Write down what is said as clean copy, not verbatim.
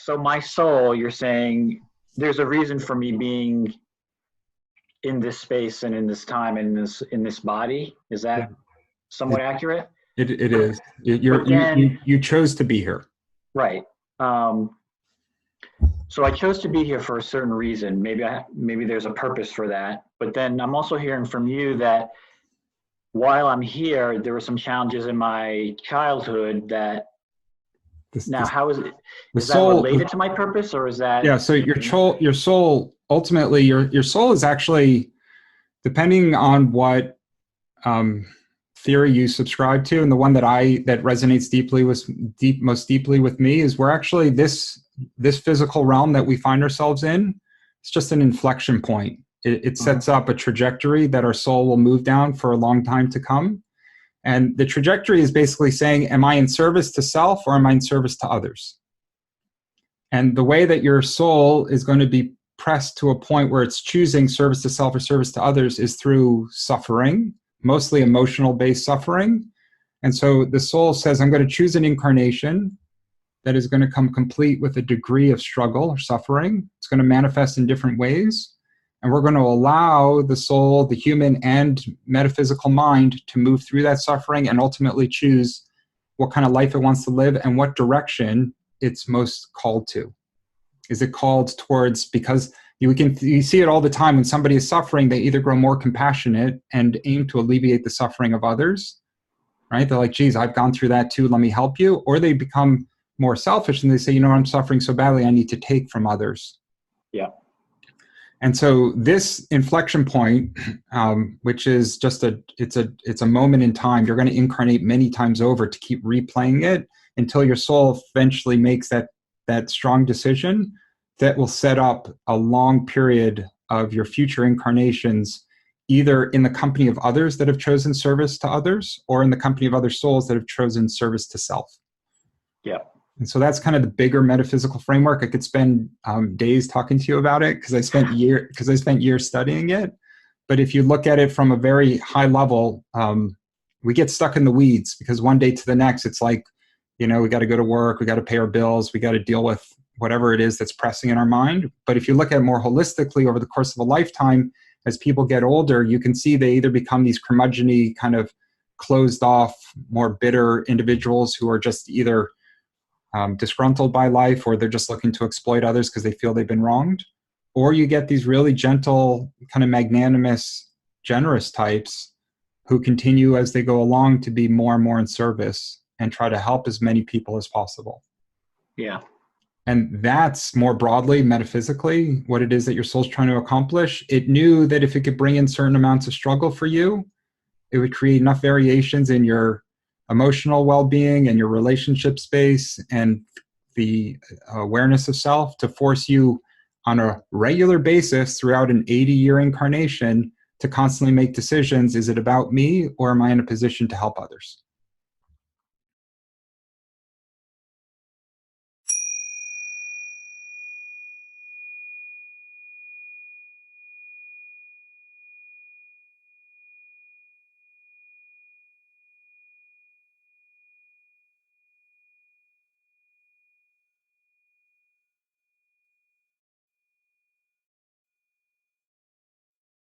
so my soul, you're saying there's a reason for me being in this space and in this time and in this body. Is that somewhat accurate? It is. You chose to be here. Right. So I chose to be here for a certain reason. Maybe there's a purpose for that. But then I'm also hearing from you that while I'm here, there were some challenges in my childhood that. How is it? Is that related to my purpose, or is that? Yeah. So your soul, ultimately, your soul is actually, depending on what theory you subscribe to, and the one that resonates most deeply with me is we're actually this physical realm that we find ourselves in. It's just an inflection point. It sets up a trajectory that our soul will move down for a long time to come. And the trajectory is basically saying, am I in service to self or am I in service to others? And the way that your soul is going to be pressed to a point where it's choosing service to self or service to others is through suffering, mostly emotional-based suffering. And so the soul says, I'm going to choose an incarnation that is going to come complete with a degree of struggle or suffering. It's going to manifest in different ways. And we're going to allow the soul, the human and metaphysical mind to move through that suffering and ultimately choose what kind of life it wants to live and what direction it's most called to. Is it called towards, because you see it all the time when somebody is suffering, they either grow more compassionate and aim to alleviate the suffering of others, right? They're like, geez, I've gone through that too, let me help you. Or they become more selfish and they say, I'm suffering so badly, I need to take from others. Yeah. And so this inflection point, which is just it's a moment in time, you're going to incarnate many times over to keep replaying it until your soul eventually makes that strong decision that will set up a long period of your future incarnations, either in the company of others that have chosen service to others or in the company of other souls that have chosen service to self. Yeah. And so that's kind of the bigger metaphysical framework. I could spend days talking to you about it because I spent years studying it. But if you look at it from a very high level, we get stuck in the weeds because one day to the next, it's like, we got to go to work, we got to pay our bills, we got to deal with whatever it is that's pressing in our mind. But if you look at it more holistically over the course of a lifetime, as people get older, you can see they either become these curmudgeon-y kind of closed off, more bitter individuals who are just either disgruntled by life, or they're just looking to exploit others because they feel they've been wronged. Or you get these really gentle, kind of magnanimous, generous types who continue as they go along to be more and more in service and try to help as many people as possible. Yeah. And that's more broadly, metaphysically, what it is that your soul's trying to accomplish. It knew that if it could bring in certain amounts of struggle for you, it would create enough variations in your emotional well-being and your relationship space and the awareness of self to force you on a regular basis throughout an 80-year incarnation to constantly make decisions. Is it about me or am I in a position to help others?